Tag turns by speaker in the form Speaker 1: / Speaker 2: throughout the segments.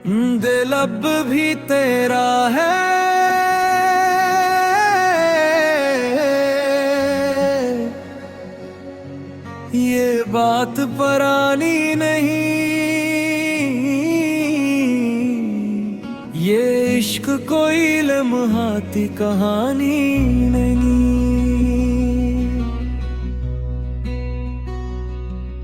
Speaker 1: दिल अब भी तेरा है, ये बात पुरानी नहीं। ये इश्क कोई लम्हाती कहानी नहीं।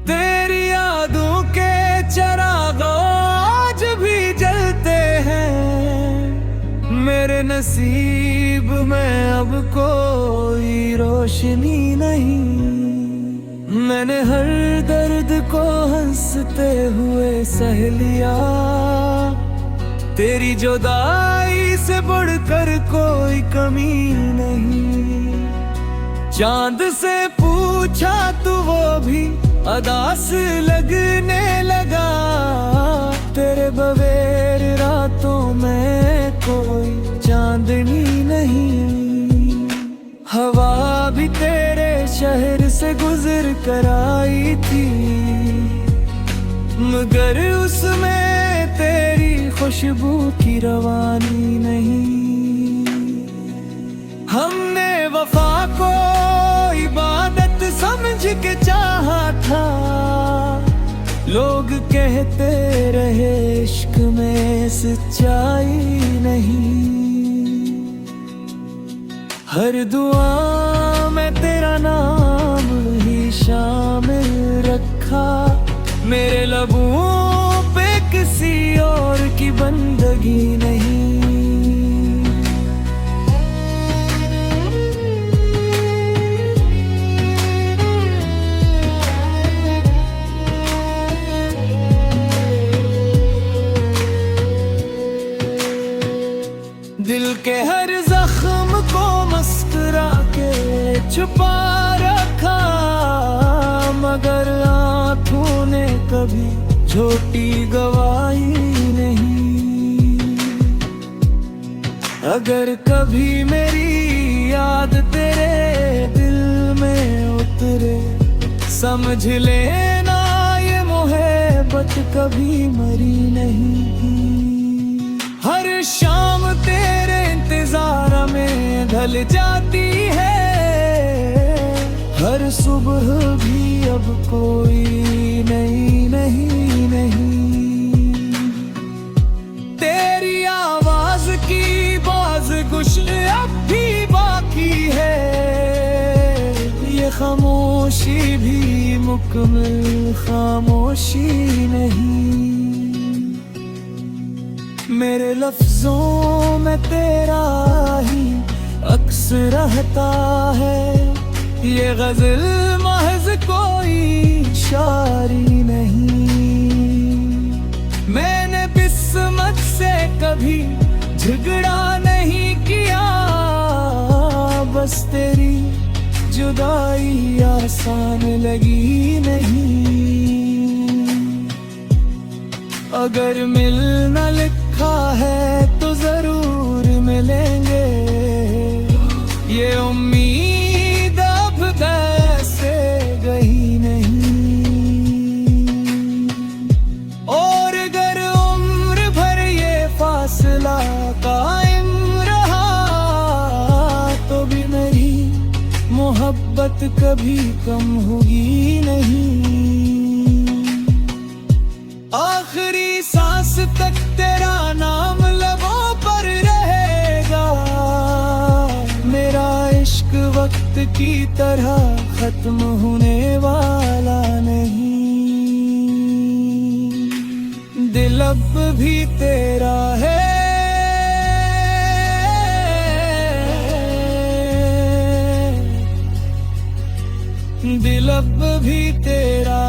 Speaker 1: तेरी यादों के चिराग आज भी जलते हैं, मेरे नसीब में अब कोई रोशनी नहीं। मैंने हर दर्द को हंसते हुए सह लिया, तेरी जुदाई से बढ़कर कोई कमी नहीं। चांद से पूछा तो वो भी अदास लगने लगा, तेरे बगैर रातों में कोई चांदनी नहीं। हवा भी तेरे शहर से गुजर कर आई थी, मगर उसमें तेरी खुशबू की रवानी नहीं। हमने वफा को इबादत समझ के चाहा था, लोग कहते रहे इश्क में सच्चाई नहीं। हर दुआ में तेरा नाम ही शामिल रखा, मेरे लबों पे किसी और की बंदगी नहीं। दिल के हर जख्म को मुस्कुरा के छुपा रखा, मगर आँखों ने कभी झूठी गवाही नहीं। अगर कभी मेरी याद तेरे दिल में उतरे, समझ लेना ये मोहब्बत कभी मरी नहीं। हर शाम तेरे इंतजार में ढल जाती है, हर सुबह भी अब कोई नई नहीं। तेरी आवाज की बाज़गुश अब भी बाकी है, ये खामोशी भी मुकम्मल खामोशी नहीं। मेरे लफ्जों में तेरा ही अक्स रहता है, ये गजल महज कोई शायरी नहीं। मैंने किस्मत से कभी झगड़ा नहीं किया, बस तेरी जुदाई आसान लगी नहीं। अगर मिलना लिखा है तो जरूर मिलेंगे, ये उम्मीद अब कैसे गई नहीं। और अगर उम्र भर ये फासला कायम रहा, तो भी मेरी मोहब्बत कभी कम होगी नहीं। आखिरी सांस तक तेरा नाम लबों पर रहेगा, मेरा इश्क वक्त की तरह खत्म होने वाला नहीं। दिल अब भी तेरा है, दिल अब भी तेरा